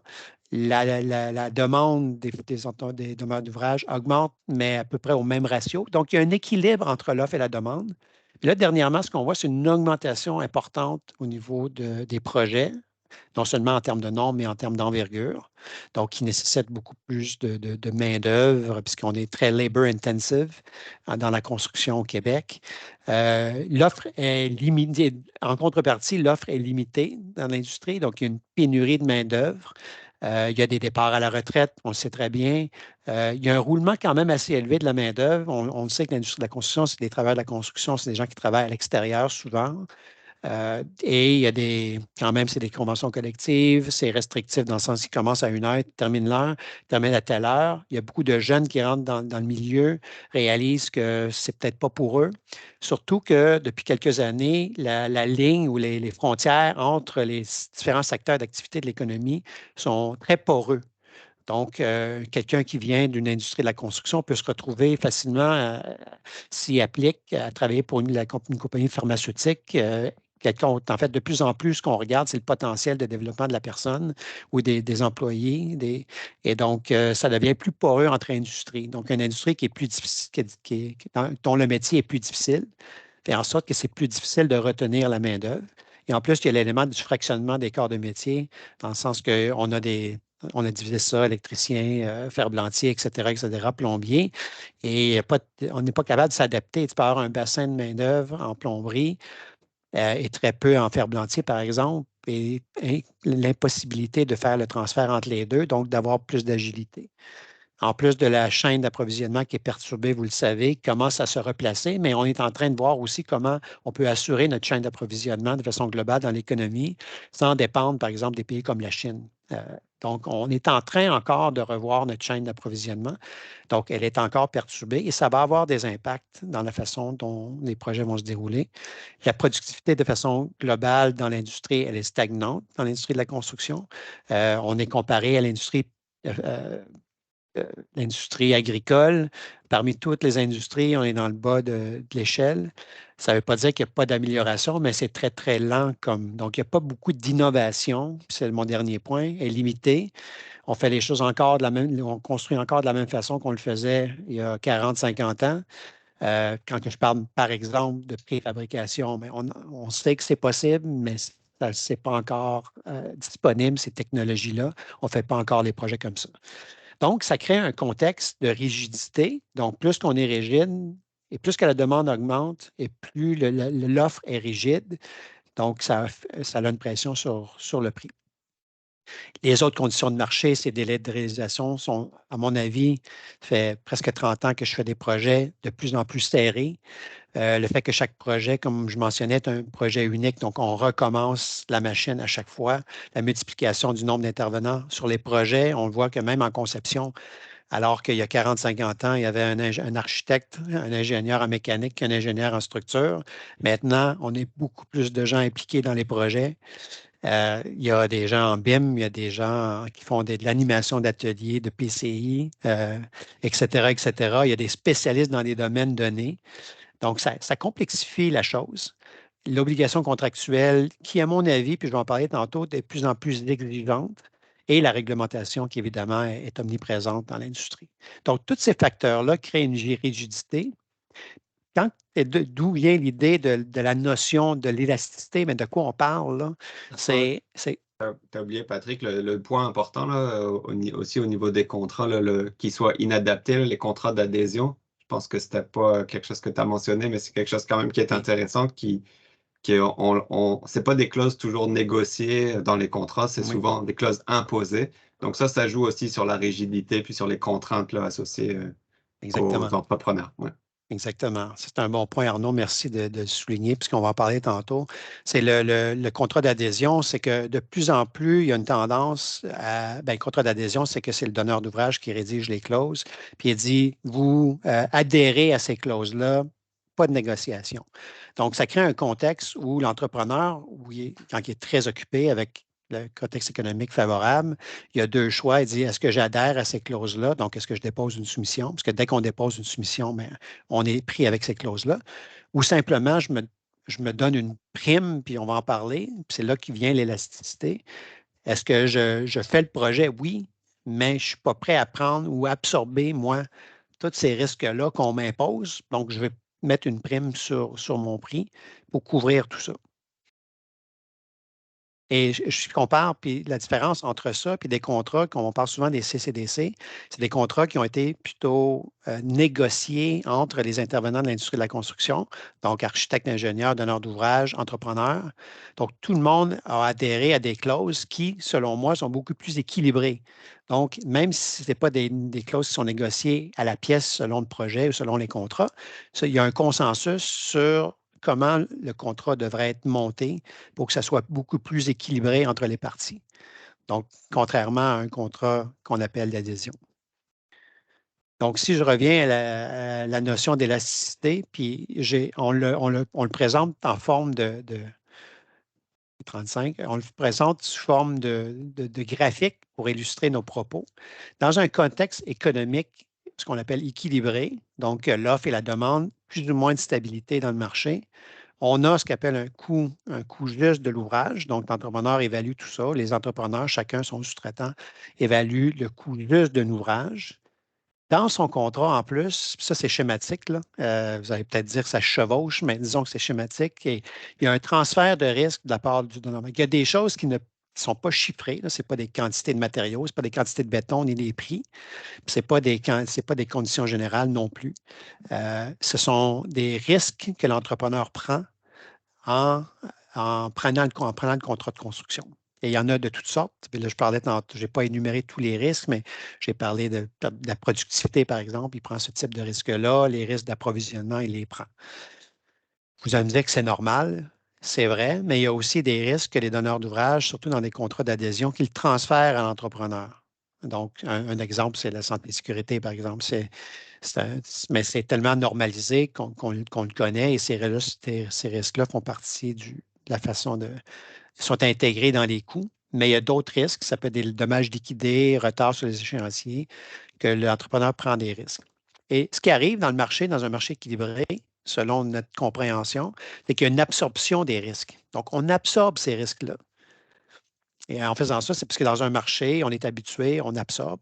La demande des demeures d'ouvrage augmente, mais à peu près au même ratio. Donc, il y a un équilibre entre l'offre et la demande. Puis là, dernièrement, ce qu'on voit, c'est une augmentation importante au niveau des projets, non seulement en termes de nombre, mais en termes d'envergure, donc qui nécessite beaucoup plus de main-d'œuvre, puisqu'on est très labor-intensive dans la construction au Québec. L'offre est limitée. En contrepartie, l'offre est limitée dans l'industrie, donc il y a une pénurie de main-d'œuvre. Il y a des départs à la retraite, on le sait très bien. Il y a un roulement quand même assez élevé de la main-d'œuvre. On sait que l'industrie de la construction, c'est des travailleurs de la construction, c'est des gens qui travaillent à l'extérieur souvent. Et il y a quand même, c'est des conventions collectives, c'est restrictif dans le sens qu'ils commencent à 1 heure, terminent à telle heure. Il y a beaucoup de jeunes qui rentrent dans le milieu, réalisent que c'est peut-être pas pour eux. Surtout que depuis quelques années, la ligne ou les frontières entre les différents secteurs d'activité de l'économie sont très poreux. Donc, quelqu'un qui vient d'une industrie de la construction peut se retrouver facilement, s'y applique, à travailler pour une compagnie pharmaceutique. En fait, de plus en plus, ce qu'on regarde, c'est le potentiel de développement de la personne ou des employés. Et donc, ça devient plus poreux entre industries. Donc, une industrie qui est plus difficile, dont le métier est plus difficile, fait en sorte que c'est plus difficile de retenir la main-d'œuvre. Et en plus, il y a l'élément du fractionnement des corps de métier, dans le sens qu'on a divisé ça, électricien, ferblantier, etc., plombier, et on n'est pas capable de s'adapter. Tu peux avoir un bassin de main-d'œuvre en plomberie et très peu en ferblantier, par exemple, et l'impossibilité de faire le transfert entre les deux, donc d'avoir plus d'agilité. En plus de la chaîne d'approvisionnement qui est perturbée, vous le savez, commence à se replacer, mais on est en train de voir aussi comment on peut assurer notre chaîne d'approvisionnement de façon globale dans l'économie sans dépendre, par exemple, des pays comme la Chine. Donc, on est en train encore de revoir notre chaîne d'approvisionnement. Donc, elle est encore perturbée et ça va avoir des impacts dans la façon dont les projets vont se dérouler. La productivité de façon globale dans l'industrie, elle est stagnante dans l'industrie de la construction. On est comparé à l'industrie agricole. Parmi toutes les industries, on est dans le bas de l'échelle. Ça ne veut pas dire qu'il n'y a pas d'amélioration, mais c'est très, très lent. Donc, il n'y a pas beaucoup d'innovation. C'est mon dernier point, est limité. On fait les choses encore on construit encore de la même façon qu'on le faisait il y a 40, 50 ans. Quand je parle, par exemple, de préfabrication, mais on sait que c'est possible, mais ce n'est pas encore disponible, ces technologies-là. On ne fait pas encore les projets comme ça. Donc, ça crée un contexte de rigidité. Donc, plus qu'on est rigide et plus que la demande augmente et plus l'offre est rigide, donc ça a une pression sur le prix. Les autres conditions de marché, ces délais de réalisation sont, à mon avis, ça fait presque 30 ans que je fais des projets de plus en plus serrés. Le fait que chaque projet, comme je mentionnais, est un projet unique, donc on recommence la machine à chaque fois. La multiplication du nombre d'intervenants sur les projets, on voit que même en conception, Alors qu'il y a 40-50 ans, il y avait un architecte, un ingénieur en mécanique, un ingénieur en structure. Maintenant, on est beaucoup plus de gens impliqués dans les projets. Il y a des gens en BIM, il y a des gens qui font de l'animation d'ateliers, de PCI, etc., etc. Il y a des spécialistes dans les domaines donnés. Donc, ça complexifie la chose. L'obligation contractuelle, qui, à mon avis, puis je vais en parler tantôt, est de plus en plus exigeante, et la réglementation qui, évidemment, est omniprésente dans l'industrie. Donc, tous ces facteurs-là créent une rigidité. D'où vient l'idée de la notion de l'élasticité, mais de quoi on parle, là? C'est Tu as oublié, Patrick, le point important là, aussi au niveau des contrats, là, qu'ils soient inadaptés, là, les contrats d'adhésion. Je pense que c'était pas quelque chose que tu as mentionné, mais c'est quelque chose quand même qui est intéressant, c'est pas des clauses toujours négociées dans les contrats, c'est Oui. souvent des clauses imposées. Donc ça joue aussi sur la rigidité puis sur les contraintes là, associées Exactement. aux entrepreneurs. Ouais. Exactement. C'est un bon point, Arnaud. Merci de le souligner, puisqu'on va en parler tantôt. C'est le contrat d'adhésion, c'est que de plus en plus, il y a une tendance à. Le contrat d'adhésion, c'est que c'est le donneur d'ouvrage qui rédige les clauses, puis il dit vous adhérez à ces clauses-là, pas de négociation. Donc, ça crée un contexte où l'entrepreneur, quand il est très occupé avec le contexte économique favorable, il y a deux choix. Il dit est-ce que j'adhère à ces clauses-là? Donc, est-ce que je dépose une soumission? Parce que dès qu'on dépose une soumission, on est pris avec ces clauses-là. Ou simplement, je me donne une prime, puis on va en parler. Puis c'est là qui vient l'élasticité. Est-ce que je fais le projet? Oui, mais je ne suis pas prêt à prendre ou absorber, moi, tous ces risques-là qu'on m'impose. Donc, je vais mettre une prime sur mon prix pour couvrir tout ça. Et je compare, puis la différence entre ça puis des contrats, qu'on parle souvent des CCDC, c'est des contrats qui ont été plutôt négociés entre les intervenants de l'industrie de la construction, donc architectes, ingénieurs, donneurs d'ouvrages, entrepreneurs. Donc, tout le monde a adhéré à des clauses qui, selon moi, sont beaucoup plus équilibrées. Donc, même si ce n'est pas des clauses qui sont négociées à la pièce selon le projet ou selon les contrats, il y a un consensus sur comment le contrat devrait être monté pour que ça soit beaucoup plus équilibré entre les parties. Donc, contrairement à un contrat qu'on appelle d'adhésion. Donc, si je reviens à la notion d'élasticité, puis on le présente en forme de 35, on le présente sous forme de graphique pour illustrer nos propos. Dans un contexte économique, ce qu'on appelle équilibré, donc l'offre et la demande, plus ou moins de stabilité dans le marché, on a ce qu'on appelle un coût juste de l'ouvrage. Donc, l'entrepreneur évalue tout ça. Les entrepreneurs, chacun son sous-traitant, évalue le coût juste d'un ouvrage. Dans son contrat, en plus, ça c'est schématique, là. Vous allez peut-être dire que ça chevauche, mais disons que c'est schématique. Et il y a un transfert de risque de la part du donneur. Il y a des choses qui ne sont pas chiffrées. Ce n'est pas des quantités de matériaux, ce n'est pas des quantités de béton ni des prix. Ce n'est pas des conditions générales non plus. Ce sont des risques que l'entrepreneur prend en prenant le contrat de construction. Et il y en a de toutes sortes. Puis là, je n'ai pas énuméré tous les risques, mais j'ai parlé de la productivité, par exemple. Il prend ce type de risque-là. Les risques d'approvisionnement, il les prend. Vous allez me dire que c'est normal, c'est vrai, mais il y a aussi des risques que les donneurs d'ouvrage, surtout dans des contrats d'adhésion, qu'ils transfèrent à l'entrepreneur. Donc, un exemple, c'est la santé et sécurité, par exemple. Mais c'est tellement normalisé qu'on le connaît et ces risques-là font partie de la façon de. Ils sont intégrés dans les coûts, mais il y a d'autres risques. Ça peut être des dommages liquidés, retard sur les échéanciers, que l'entrepreneur prend des risques. Et ce qui arrive dans le marché, dans un marché équilibré, selon notre compréhension, c'est qu'il y a une absorption des risques. Donc, on absorbe ces risques-là. Et en faisant ça, c'est parce que dans un marché, on est habitué, on absorbe.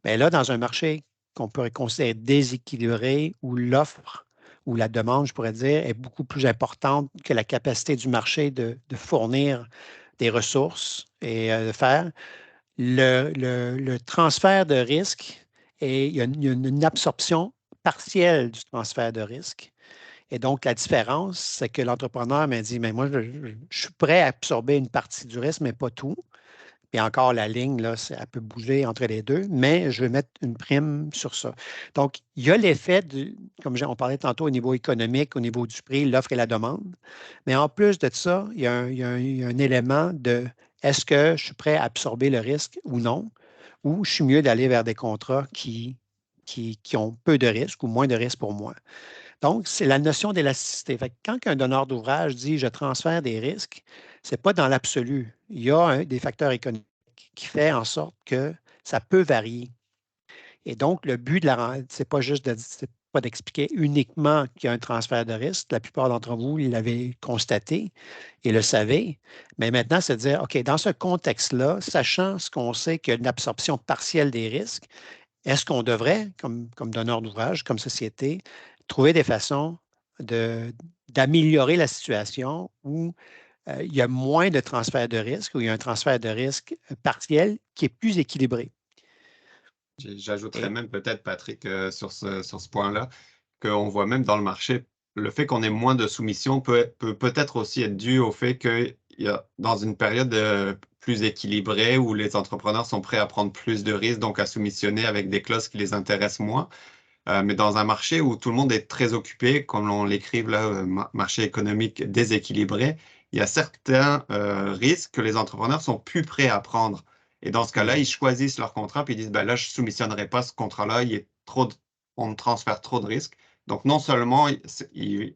Mais là, dans un marché qu'on pourrait considérer déséquilibré, où l'offre ou la demande, je pourrais dire, est beaucoup plus importante que la capacité du marché de fournir des ressources et de faire, le transfert de risque, et il y a une absorption partielle du transfert de risque. Et donc, la différence, c'est que l'entrepreneur m'a dit, mais moi, je suis prêt à absorber une partie du risque, mais pas tout. Puis encore, la ligne, là, elle peut bouger entre les deux, mais je vais mettre une prime sur ça. Donc, il y a l'effet, comme on parlait tantôt, au niveau économique, au niveau du prix, l'offre et la demande. Mais en plus de ça, il y a un élément de est-ce que je suis prêt à absorber le risque ou non, ou je suis mieux d'aller vers des contrats qui qui ont peu de risques ou moins de risques pour moi. Donc, c'est la notion d'élasticité. Fait que quand un donneur d'ouvrage dit je transfère des risques, ce n'est pas dans l'absolu. Il y a des facteurs économiques qui font en sorte que ça peut varier. Et donc, le but de c'est pas juste c'est pas d'expliquer uniquement qu'il y a un transfert de risque. La plupart d'entre vous l'avaient constaté et le savaient. Mais maintenant, c'est de dire, OK, dans ce contexte-là, sachant ce qu'on sait qu'il y a une absorption partielle des risques, est-ce qu'on devrait, comme donneur d'ouvrage, comme société, trouver des façons d'améliorer la situation où il y a moins de transfert de risque, où il y a un transfert de risque partiel qui est plus équilibré? J'ajouterais Et- même peut-être, Patrick, sur ce point-là, qu'on voit même dans le marché, le fait qu'on ait moins de soumissions peut peut-être aussi être dû au fait qu'il y a, dans une période plus équilibrée où les entrepreneurs sont prêts à prendre plus de risques, donc à soumissionner avec des clauses qui les intéressent moins. Mais dans un marché où tout le monde est très occupé, comme on l'écrive là, marché économique déséquilibré, il y a certains risques que les entrepreneurs sont plus prêts à prendre. Et dans ce cas-là, ils choisissent leur contrat puis ils disent, ben là, je ne soumissionnerai pas ce contrat-là, on me transfère trop de risques. Donc non seulement il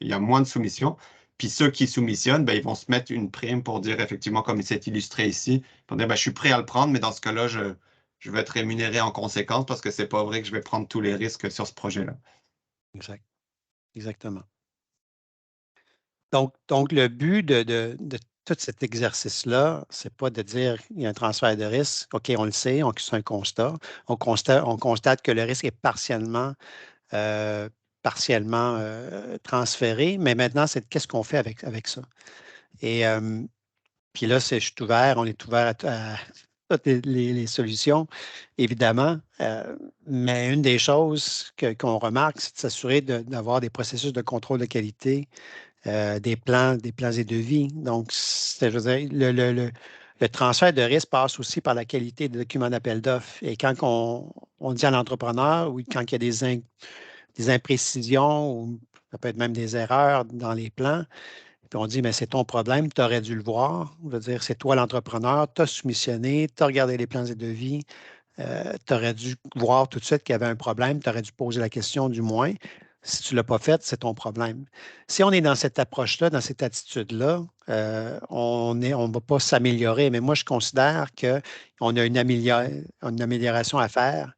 y a moins de soumissions, puis ceux qui soumissionnent, ben, ils vont se mettre une prime pour dire effectivement, comme il s'est illustré ici, pour dire, ben, je suis prêt à le prendre, mais dans ce cas-là, je vais être rémunéré en conséquence parce que c'est pas vrai que je vais prendre tous les risques sur ce projet-là. Exact. Exactement. Donc, le but de tout cet exercice-là, c'est pas de dire qu'il y a un transfert de risque. OK, on le sait, c'est un constat. On constate que le risque est euh, partiellement transféré, mais maintenant, c'est qu'est-ce qu'on fait avec ça? Et puis là, je suis ouvert, on est ouvert à toutes les solutions, évidemment. Mais une des choses qu'on remarque, c'est de s'assurer d'avoir des processus de contrôle de qualité, des plans et devis. Donc, je veux dire, le transfert de risque passe aussi par la qualité des documents d'appel d'offres. Et quand on dit à l'entrepreneur, ou quand il y a des imprécisions, ou ça peut être même des erreurs dans les plans, puis on dit, mais c'est ton problème, tu aurais dû le voir. Je veux dire, c'est toi l'entrepreneur, tu as soumissionné, tu as regardé les plans et devis, tu aurais dû voir tout de suite qu'il y avait un problème, tu aurais dû poser la question du moins. Si tu ne l'as pas fait, c'est ton problème. Si on est dans cette approche-là, dans cette attitude-là, on ne va pas s'améliorer. Mais moi, je considère qu'on a une amélioration à faire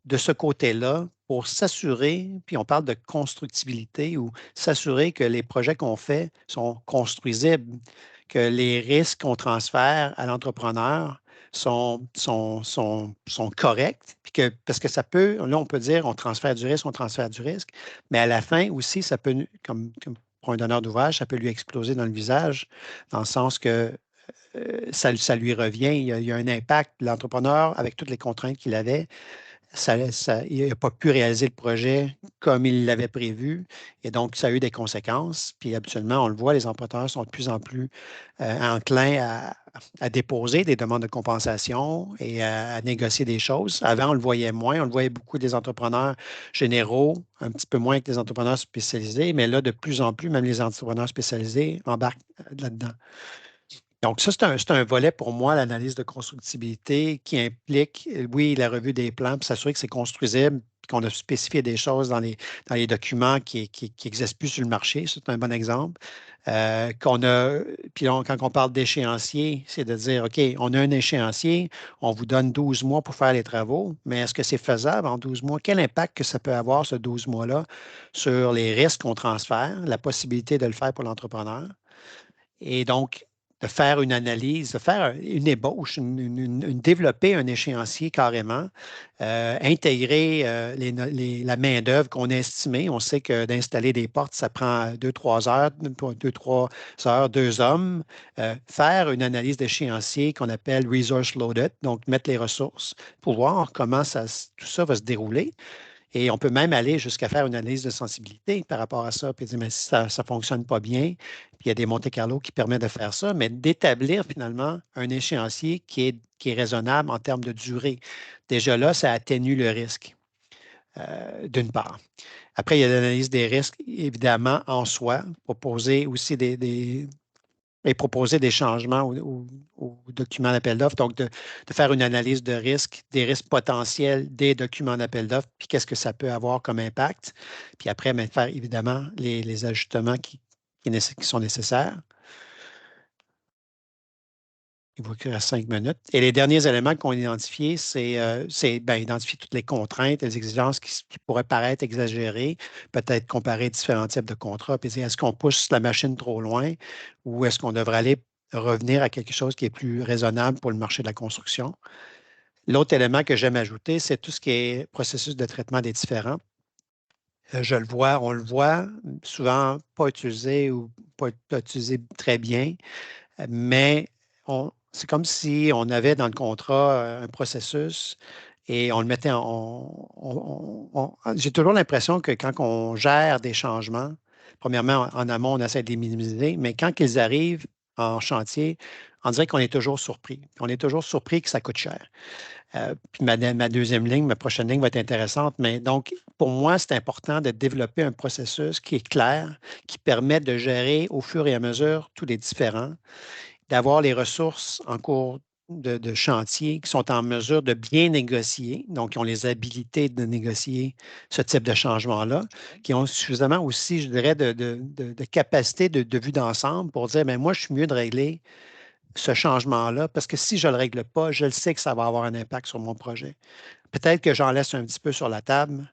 de ce côté-là pour s'assurer, puis on parle de constructibilité ou s'assurer que les projets qu'on fait sont construisibles, que les risques qu'on transfère à l'entrepreneur sont corrects, puis parce que ça peut, là, on peut dire on transfère du risque, mais à la fin aussi, ça peut, comme pour un donneur d'ouvrage, ça peut lui exploser dans le visage, dans le sens que ça lui revient, il y a un impact. L'entrepreneur, avec toutes les contraintes qu'il avait, il n'a pas pu réaliser le projet comme il l'avait prévu. Et donc, ça a eu des conséquences. Puis habituellement, on le voit, les entrepreneurs sont de plus en plus enclins à déposer des demandes de compensation et à négocier des choses. Avant, on le voyait moins. On le voyait beaucoup des entrepreneurs généraux, un petit peu moins que des entrepreneurs spécialisés. Mais là, de plus en plus, même les entrepreneurs spécialisés embarquent là-dedans. Donc, ça, c'est un volet pour moi, l'analyse de constructibilité, qui implique, oui, la revue des plans, puis s'assurer que c'est construisible, puis qu'on a spécifié des choses dans les documents qui n'existent plus sur le marché. C'est un bon exemple. Quand on parle d'échéancier, c'est de dire, OK, on a un échéancier, on vous donne 12 mois pour faire les travaux, mais est-ce que c'est faisable en 12 mois? Quel impact que ça peut avoir, ce 12 mois-là, sur les risques qu'on transfère, la possibilité de le faire pour l'entrepreneur? Et donc, de faire une analyse, de faire une ébauche, développer un échéancier carrément, intégrer la main-d'œuvre qu'on a estimée. On sait que d'installer des portes, ça prend 2-3 heures, 2-3 heures, 2 hommes. Faire une analyse d'échéancier qu'on appelle resource loaded, donc mettre les ressources pour voir comment tout ça va se dérouler. Et on peut même aller jusqu'à faire une analyse de sensibilité par rapport à ça, puis dire, mais si ça ne fonctionne pas bien, puis il y a des Monte-Carlo qui permettent de faire ça, mais d'établir finalement un échéancier qui est raisonnable en termes de durée. Déjà là, ça atténue le risque, d'une part. Après, il y a l'analyse des risques, évidemment, en soi, proposer aussi et proposer des changements au document d'appel d'offres. Donc, de faire une analyse de risque, des risques potentiels des documents d'appel d'offres, puis qu'est-ce que ça peut avoir comme impact. Puis après, bien, faire évidemment les ajustements qui sont nécessaires. Il vous reste 5 minutes. Et les derniers éléments qu'on a identifiés, c'est identifier toutes les contraintes, les exigences qui pourraient paraître exagérées, peut-être comparer différents types de contrats, puis dire est-ce qu'on pousse la machine trop loin ou est-ce qu'on devrait aller revenir à quelque chose qui est plus raisonnable pour le marché de la construction. L'autre élément que j'aime ajouter, c'est tout ce qui est processus de traitement des différends. On le voit, souvent pas utilisé ou pas utilisé très bien, mais c'est comme si on avait dans le contrat un processus et on le mettait j'ai toujours l'impression que quand on gère des changements, premièrement, en amont, on essaie de les minimiser, mais quand ils arrivent en chantier, on dirait qu'on est toujours surpris. On est toujours surpris que ça coûte cher. Puis ma deuxième ligne, ma prochaine ligne va être intéressante, mais donc, pour moi, c'est important de développer un processus qui est clair, qui permet de gérer au fur et à mesure tous les différents, d'avoir les ressources en cours de chantier qui sont en mesure de bien négocier, donc qui ont les habilités de négocier ce type de changement-là, qui ont suffisamment aussi, je dirais, de capacité de vue d'ensemble pour dire, bien, moi, je suis mieux de régler ce changement-là parce que si je ne le règle pas, je le sais que ça va avoir un impact sur mon projet. Peut-être que j'en laisse un petit peu sur la table,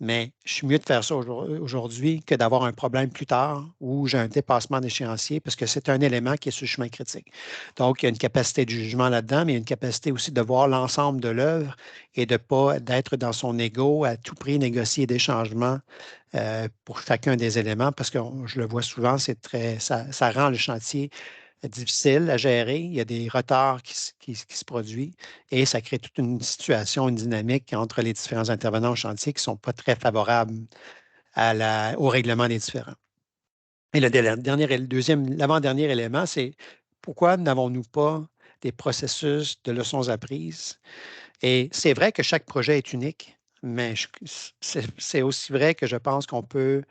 mais je suis mieux de faire ça aujourd'hui que d'avoir un problème plus tard où j'ai un dépassement d'échéancier parce que c'est un élément qui est sur le chemin critique. Donc, il y a une capacité de jugement là-dedans, mais il y a une capacité aussi de voir l'ensemble de l'œuvre et de ne pas d'être dans son ego à tout prix négocier des changements pour chacun des éléments parce que je le vois souvent, ça rend le chantier difficile à gérer. Il y a des retards qui se produisent et ça crée toute une situation, une dynamique entre les différents intervenants au chantier qui ne sont pas très favorables au règlement des différends. Et l'avant-dernier élément, c'est pourquoi n'avons-nous pas des processus de leçons apprises? Et c'est vrai que chaque projet est unique, mais c'est aussi vrai que je pense qu'on peut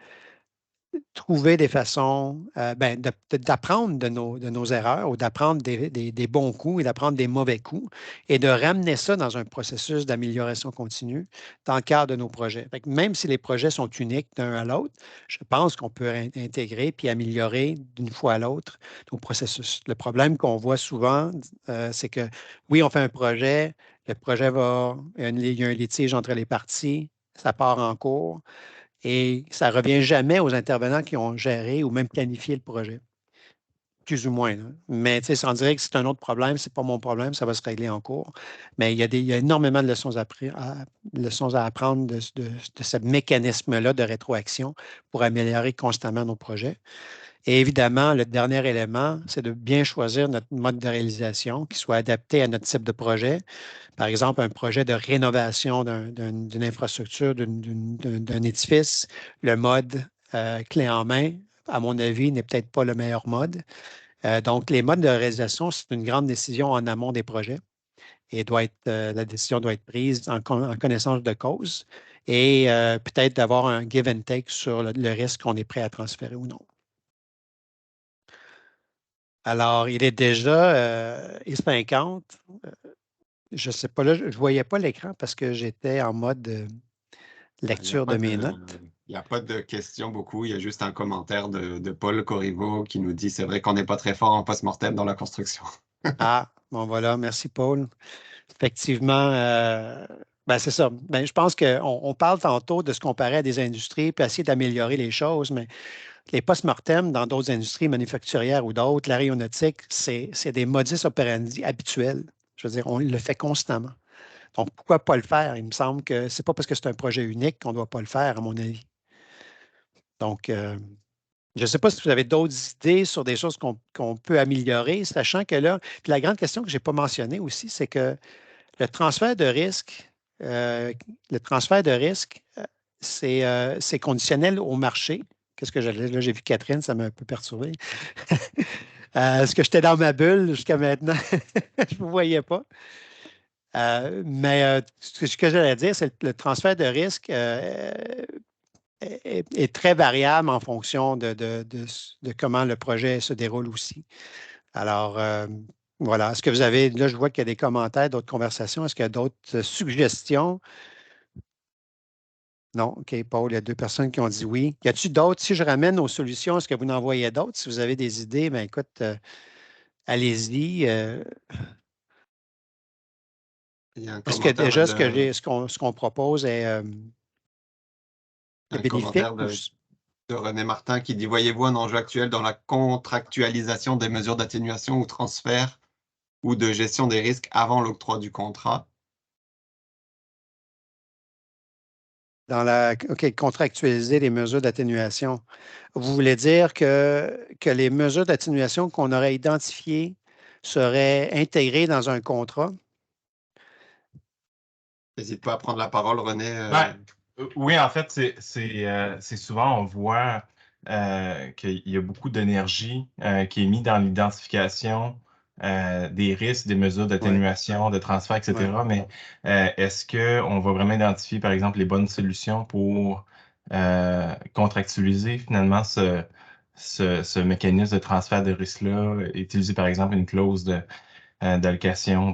trouver des façons d'apprendre de nos erreurs ou d'apprendre des bons coups et d'apprendre des mauvais coups et de ramener ça dans un processus d'amélioration continue dans le cadre de nos projets. Fait que même si les projets sont uniques d'un à l'autre, je pense qu'on peut intégrer puis améliorer d'une fois à l'autre nos processus. Le problème qu'on voit souvent, c'est que oui, on fait un projet, le projet il y a un litige entre les parties, ça part en cours. Et ça ne revient jamais aux intervenants qui ont géré ou même planifié le projet, plus ou moins. Là. Mais sans dire que c'est un autre problème, ce n'est pas mon problème, ça va se régler en cours. Mais il y a énormément de leçons à apprendre de ce mécanisme-là de rétroaction pour améliorer constamment nos projets. Et évidemment, le dernier élément, c'est de bien choisir notre mode de réalisation qui soit adapté à notre type de projet. Par exemple, un projet de rénovation d'une infrastructure, d'un édifice, le mode clé en main, à mon avis, n'est peut-être pas le meilleur mode. Donc, les modes de réalisation, c'est une grande décision en amont des projets et la décision doit être prise en connaissance de cause et peut-être d'avoir un give and take sur le risque qu'on est prêt à transférer ou non. Alors, il est déjà I50. Je ne sais pas, là, je ne voyais pas l'écran parce que j'étais en mode lecture de mes notes. Il n'y a pas de questions beaucoup. Il y a juste un commentaire de Paul Corriveau qui nous dit c'est vrai qu'on n'est pas très fort en post-mortem dans la construction. Ah, bon voilà, merci Paul. Effectivement, c'est ça. Ben, je pense qu'on parle tantôt de se comparer à des industries puis essayer d'améliorer les choses, mais les post-mortem dans d'autres industries manufacturières ou d'autres, l'aéronautique, c'est des modus operandi habituels. Je veux dire, on le fait constamment. Donc, pourquoi pas le faire? Il me semble que ce n'est pas parce que c'est un projet unique qu'on ne doit pas le faire, à mon avis. Donc, je ne sais pas si vous avez d'autres idées sur des choses qu'on peut améliorer, sachant que là, puis la grande question que je n'ai pas mentionnée aussi, c'est que le transfert de risque, c'est conditionnel au marché. Qu'est-ce que j'allais là, j'ai vu Catherine, ça m'a un peu perturbé. Est-ce que j'étais dans ma bulle jusqu'à maintenant? Je ne vous voyais pas. Mais ce que j'allais dire, c'est le transfert de risque est très variable en fonction de comment le projet se déroule aussi. Alors, voilà. Est-ce que vous avez, là, je vois qu'il y a des commentaires, d'autres conversations. Est-ce qu'il y a d'autres suggestions? Non, OK, Paul, il y a 2 personnes qui ont dit oui. Y a-t-il d'autres? Si je ramène aux solutions, est-ce que vous en voyez d'autres? Si vous avez des idées, bien écoute, allez-y. Il y a un Est-ce que commentaire déjà ce qu'on propose est bénéfique? commentaire de René Martin qui dit: Voyez-vous un enjeu actuel dans la contractualisation des mesures d'atténuation ou transfert ou de gestion des risques avant l'octroi du contrat? OK, contractualiser les mesures d'atténuation. Vous voulez dire que les mesures d'atténuation qu'on aurait identifiées seraient intégrées dans un contrat? N'hésite pas à prendre la parole, René. Oui, en fait, c'est souvent, on voit qu'il y a beaucoup d'énergie qui est mise dans l'identification des risques, des mesures d'atténuation, de transfert, etc. Ouais. Mais est-ce qu'on va vraiment identifier, par exemple, les bonnes solutions pour contractualiser finalement ce mécanisme de transfert de risque-là, utiliser, par exemple, une clause d'allocation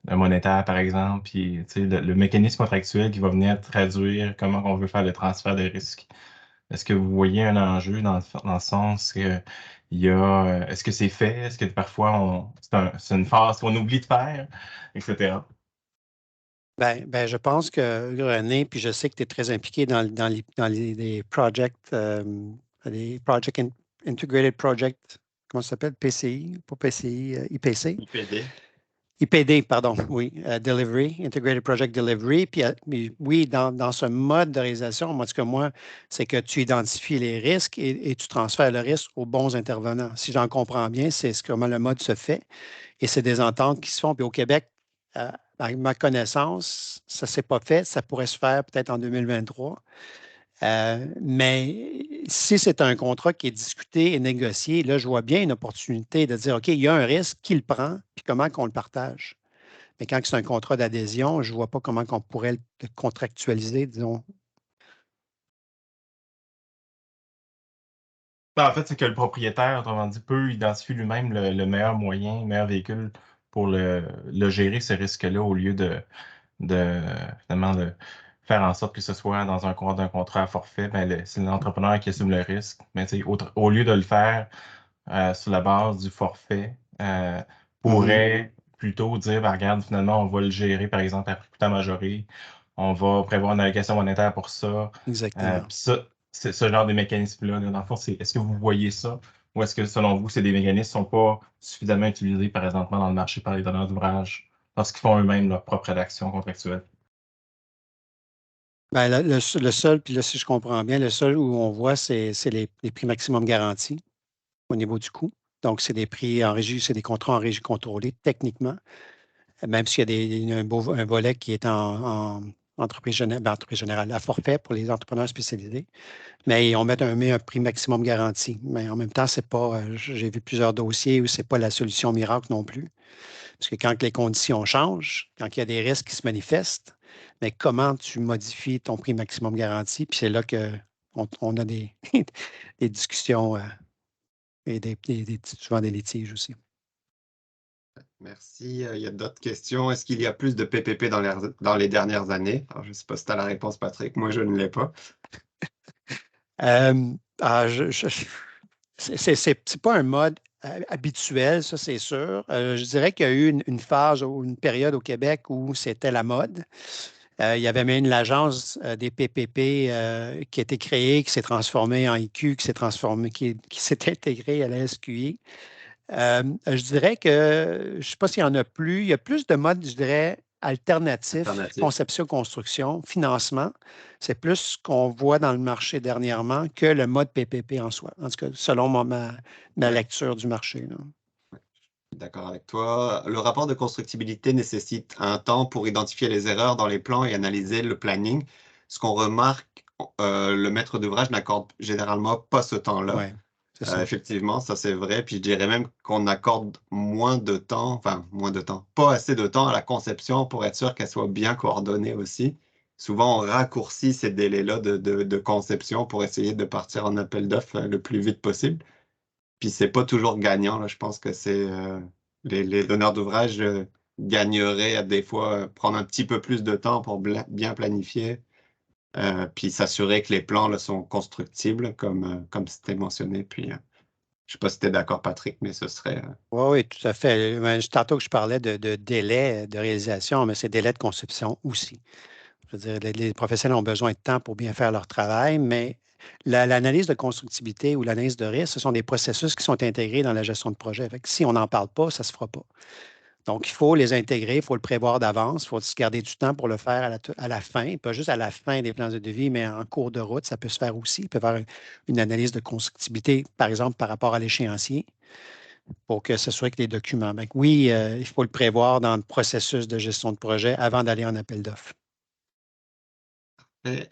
monétaire, par exemple, puis le mécanisme contractuel qui va venir traduire comment on veut faire le transfert de risque. Est-ce que vous voyez un enjeu dans le sens que est-ce que c'est fait? Est-ce que parfois c'est une phase qu'on oublie de faire, etc.? Ben, je pense que René, puis je sais que tu es très impliqué dans les projects, Integrated Project, comment ça s'appelle? PCI, pas PCI, IPC? IPD. IPD, pardon, oui, Delivery, Integrated Project Delivery. Puis, mais oui, dans ce mode de réalisation, moi, en tout cas, moi, c'est que tu identifies les risques et tu transfères le risque aux bons intervenants. Si j'en comprends bien, c'est comment le mode se fait et c'est des ententes qui se font. Puis au Québec, à ma connaissance, ça ne s'est pas fait. Ça pourrait se faire peut-être en 2023. Mais si c'est un contrat qui est discuté et négocié, là, je vois bien une opportunité de dire, OK, il y a un risque, qui le prend, puis comment qu'on le partage. Mais quand c'est un contrat d'adhésion, je ne vois pas comment on pourrait le contractualiser, disons. En fait, c'est que le propriétaire, autrement dit, peut identifier lui-même le meilleur moyen, le meilleur véhicule pour le gérer, ce risque-là, au lieu finalement de faire en sorte que ce soit dans un cadre d'un contrat à forfait, ben, c'est l'entrepreneur qui assume le risque. Mais au lieu de le faire sur la base du forfait, pourrait plutôt dire, ben, regarde, finalement, on va le gérer, par exemple, à prix coûtant majoré. On va prévoir une allocation monétaire pour ça. Exactement. Puis ça, c'est ce genre de mécanisme-là. Dans le fond, est-ce que vous voyez ça? Ou est-ce que, selon vous, c'est des mécanismes qui ne sont pas suffisamment utilisés présentement dans le marché par les donneurs d'ouvrage lorsqu'ils font eux-mêmes leur propre rédaction contractuelle? Ben, le seul, puis là, si je comprends bien, le seul où on voit, c'est les prix maximum garantis au niveau du coût. Donc, c'est des prix en régie, c'est des contrats en régie contrôlée, techniquement, même s'il y a un volet qui est en entreprise générale, à forfait pour les entrepreneurs spécialisés. Mais on met un prix maximum garanti. Mais en même temps, c'est pas, j'ai vu plusieurs dossiers où c'est pas la solution miracle non plus. Parce que quand les conditions changent, quand il y a des risques qui se manifestent, mais comment tu modifies ton prix maximum garanti? Puis c'est là qu'on a des, des discussions et souvent des litiges aussi. Merci. Il y a d'autres questions. Est-ce qu'il y a plus de PPP dans les dernières années? Alors, je ne sais pas si tu as la réponse, Patrick. Moi, je ne l'ai pas. C'est pas un mode habituel, ça, c'est sûr. Je dirais qu'il y a eu une phase ou une période au Québec où c'était la mode. Il y avait même l'agence des PPP qui a été créée, qui s'est transformée en IQ, qui s'est intégrée à la SQI. Je dirais que, je ne sais pas s'il y en a plus. Il y a plus de modes, je dirais, alternatifs, conception, construction, financement. C'est plus ce qu'on voit dans le marché dernièrement que le mode PPP en soi. En tout cas, selon ma lecture du marché. Là. D'accord avec toi. Le rapport de constructibilité nécessite un temps pour identifier les erreurs dans les plans et analyser le planning. Ce qu'on remarque, le maître d'ouvrage n'accorde généralement pas ce temps-là. Ouais, c'est ça. Effectivement, ça c'est vrai. Puis je dirais même qu'on accorde moins de temps, pas assez de temps à la conception pour être sûr qu'elle soit bien coordonnée aussi. souvent, on raccourcit ces délais-là de conception pour essayer de partir en appel d'offres le plus vite possible. Puis, c'est pas toujours gagnant. Là. Je pense que les donneurs d'ouvrage gagneraient à des fois prendre un petit peu plus de temps pour bien planifier, puis s'assurer que les plans là, sont constructibles, comme c'était mentionné. Puis, je ne sais pas si tu es d'accord, Patrick, mais ce serait... Oui, oui, tout à fait. Tantôt que je parlais de délai de réalisation, mais c'est délai de conception aussi. Je veux dire, les professionnels ont besoin de temps pour bien faire leur travail, mais l'analyse de constructibilité ou l'analyse de risque, ce sont des processus qui sont intégrés dans la gestion de projet. Fait que si on n'en parle pas, ça ne se fera pas. Donc, il faut les intégrer, il faut le prévoir d'avance, il faut se garder du temps pour le faire à la fin, pas juste à la fin des plans de devis, mais en cours de route, ça peut se faire aussi. Il peut faire une analyse de constructibilité, par exemple, par rapport à l'échéancier, pour que ce soit que les documents. Donc, oui, il faut le prévoir dans le processus de gestion de projet avant d'aller en appel d'offres.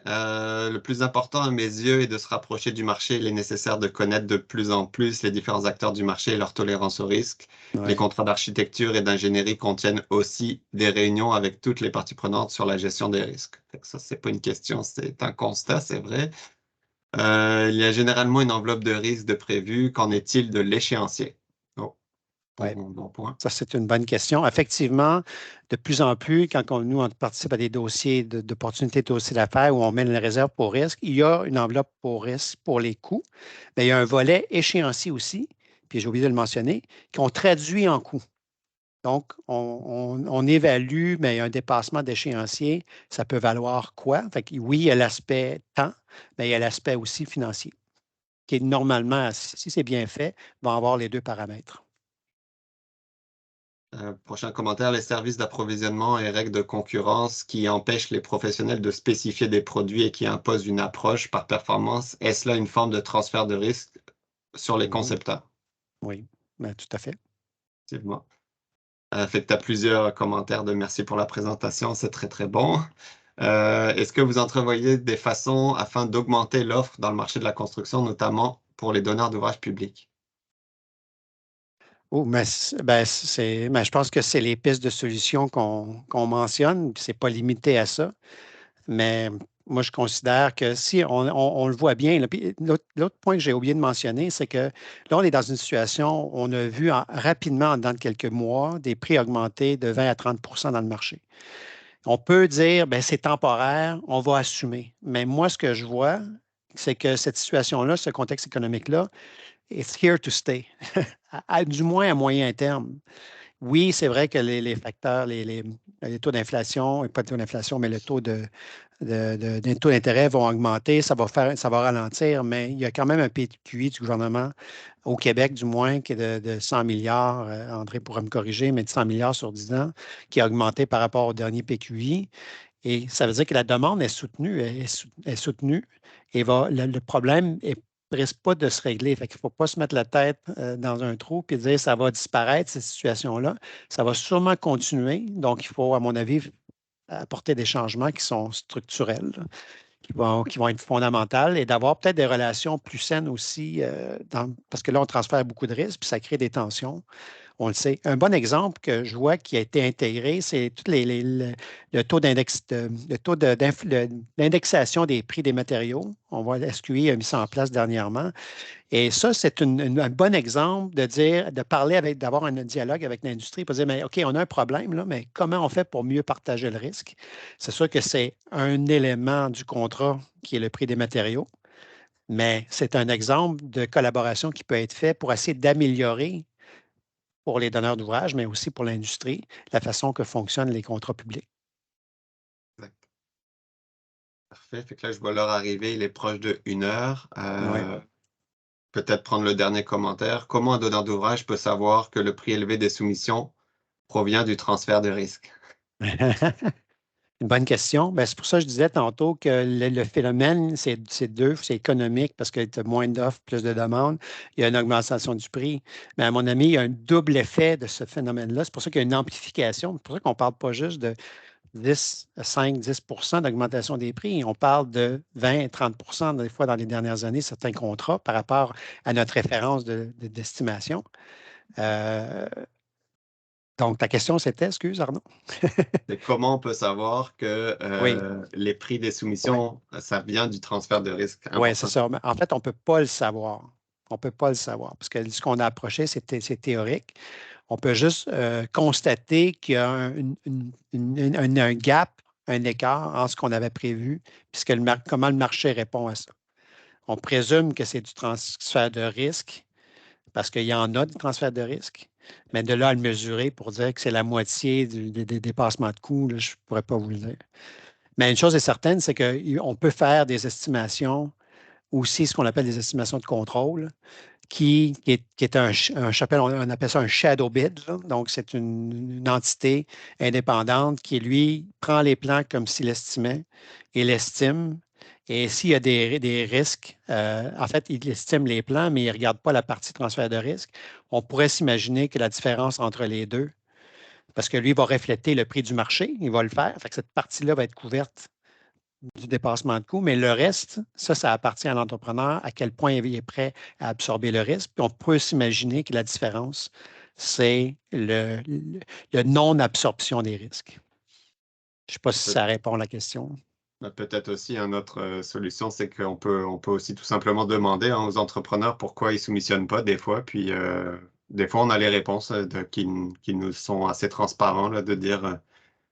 Le plus important à mes yeux est de se rapprocher du marché. Il est nécessaire de connaître de plus en plus les différents acteurs du marché et leur tolérance au risque. Ouais. Les contrats d'architecture et d'ingénierie contiennent aussi des réunions avec toutes les parties prenantes sur la gestion des risques. Ça, c'est pas une question, c'est un constat, c'est vrai. Il y a généralement une enveloppe de risque de prévu. Qu'en est-il de l'échéancier? Ouais. Bon point. Ça, c'est une bonne question. Effectivement, de plus en plus, quand on participe à des dossiers d'opportunités de dossiers d'affaires où on mène les réserves pour risque, il y a une enveloppe pour risque pour les coûts, mais il y a un volet échéancier aussi, puis j'ai oublié de le mentionner, qu'on traduit en coûts. Donc, on évalue, mais il y a un dépassement d'échéancier, ça peut valoir quoi? Fait que oui, il y a l'aspect temps, mais il y a l'aspect aussi financier, qui est normalement, si c'est bien fait, va avoir les deux paramètres. Prochain commentaire, les services d'approvisionnement et règles de concurrence qui empêchent les professionnels de spécifier des produits et qui imposent une approche par performance, est-ce là une forme de transfert de risque sur les concepteurs? Oui, ben, tout à fait. Effectivement. Fait que tu as plusieurs commentaires de merci pour la présentation, c'est très très bon. Est-ce que vous entrevoyez des façons afin d'augmenter l'offre dans le marché de la construction, notamment pour les donneurs d'ouvrages publics? Oh, mais je pense que c'est les pistes de solutions qu'on mentionne, puis c'est pas limité à ça. Mais moi, je considère que si on le voit bien, là, puis l'autre point que j'ai oublié de mentionner, c'est que là, on est dans une situation où on a vu rapidement, dans quelques mois, des prix augmenter de 20 à 30 dans le marché. On peut dire, ben c'est temporaire, on va assumer. Mais moi, ce que je vois, c'est que cette situation-là, ce contexte économique-là, it's here to stay, du moins à moyen terme. Oui, c'est vrai que les facteurs, les taux d'inflation, pas le taux d'inflation, mais le taux des taux d'intérêt vont augmenter, ça va ralentir, mais il y a quand même un PQI du gouvernement, au Québec du moins, qui est de 100 milliards, André pourra me corriger, mais de 100 milliards sur 10 ans, qui a augmenté par rapport au dernier PQI. Et ça veut dire que la demande est soutenue, est soutenue, et le problème risque pas de se régler. Fait qu'il ne faut pas se mettre la tête dans un trou et dire ça va disparaître, cette situation-là. Ça va sûrement continuer. Donc, il faut, à mon avis, apporter des changements qui sont structurels, là, qui vont être fondamentales et d'avoir peut-être des relations plus saines aussi, parce que là, on transfère beaucoup de risques, puis ça crée des tensions. On le sait. Un bon exemple que je vois qui a été intégré, c'est tout le taux d'indexation des prix des matériaux. On voit l'SQI a mis ça en place dernièrement. Et ça, c'est un bon exemple de dire, de parler avec, d'avoir un dialogue avec l'industrie pour dire, mais OK, on a un problème, là, mais comment on fait pour mieux partager le risque? C'est sûr que c'est un élément du contrat qui est le prix des matériaux, mais c'est un exemple de collaboration qui peut être fait pour essayer d'améliorer pour les donneurs d'ouvrage, mais aussi pour l'industrie, la façon que fonctionnent les contrats publics. Exact. Parfait. Fait que là, je vois l'heure arriver, il est proche de 1 heure. Ouais. Peut-être prendre le dernier commentaire. Comment un donneur d'ouvrage peut savoir que le prix élevé des soumissions provient du transfert de risque? Une bonne question. Ben, c'est pour ça que je disais tantôt que le phénomène, c'est deux, c'est économique parce que tu as moins d'offres, plus de demandes. Il y a une augmentation du prix. Mais à mon avis, il y a un double effet de ce phénomène-là. C'est pour ça qu'il y a une amplification. C'est pour ça qu'on ne parle pas juste de 5-10 d'augmentation des prix. On parle de 20-30 des fois dans les dernières années, certains contrats par rapport à notre référence d'estimation. Donc, ta question, c'était, excuse, Arnaud? C'est comment on peut savoir que Oui. les prix des soumissions, ça vient du transfert de risque Oui, c'est important? ça. Mais en fait, on ne peut pas le savoir. On ne peut pas le savoir parce que ce qu'on a approché, c'est théorique. On peut juste constater qu'il y a un gap, un écart entre ce qu'on avait prévu puisque comment le marché répond à ça. On présume que c'est du transfert de risque parce qu'il y en a du transfert de risque, mais de là à le mesurer pour dire que c'est la moitié des dépassements de coûts, là, je ne pourrais pas vous le dire. Mais une chose est certaine, c'est qu'on peut faire des estimations, aussi ce qu'on appelle des estimations de contrôle, qui est on appelle ça un shadow bid. Là. Donc, c'est une entité indépendante qui, lui, prend les plans comme s'il estimait et l'estime. Et s'il y a des risques, en fait, il estime les plans, mais il ne regarde pas la partie transfert de risque. On pourrait s'imaginer que la différence entre les deux, parce que lui va refléter le prix du marché, il va le faire, fait que cette partie-là va être couverte du dépassement de coûts, mais le reste, ça appartient à l'entrepreneur, à quel point il est prêt à absorber le risque. Puis on peut s'imaginer que la différence, c'est le non-absorption des risques. Je ne sais pas si ça répond à la question. Peut-être aussi une autre solution, c'est qu'on peut aussi tout simplement demander aux entrepreneurs pourquoi ils ne soumissionnent pas des fois. Puis des fois, on a les réponses qui nous sont assez transparents là, de dire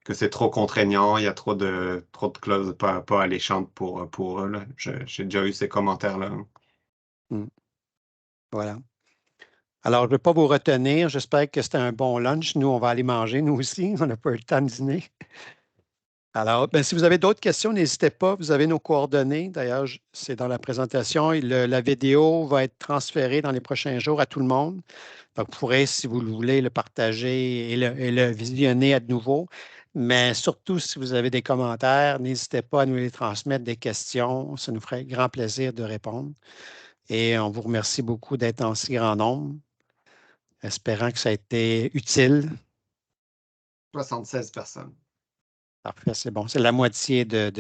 que c'est trop contraignant, il y a trop de clauses pas alléchantes pour eux. Là. J'ai déjà eu ces commentaires-là. Voilà. Alors, je ne vais pas vous retenir. J'espère que c'était un bon lunch. Nous, on va aller manger, nous aussi. On n'a pas eu le temps de dîner. Alors, si vous avez d'autres questions, n'hésitez pas. Vous avez nos coordonnées. D'ailleurs, c'est dans la présentation. La vidéo va être transférée dans les prochains jours à tout le monde. Donc, vous pourrez, si vous le voulez, le partager et le visionner à nouveau. Mais surtout, si vous avez des commentaires, n'hésitez pas à nous les transmettre, des questions. Ça nous ferait grand plaisir de répondre. Et on vous remercie beaucoup d'être en si grand nombre, espérant que ça a été utile. 76 personnes Parfait, c'est bon. C'est la moitié de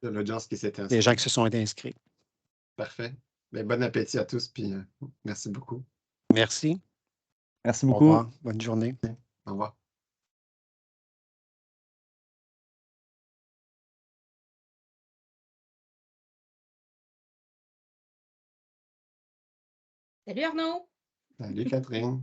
l'audience qui s'était des inscrite. gens qui se sont inscrits. Parfait. Mais bon appétit à tous, puis merci beaucoup. Merci. Merci Au beaucoup. revoir. Bonne journée. Au revoir. Salut Arnaud. Salut Catherine.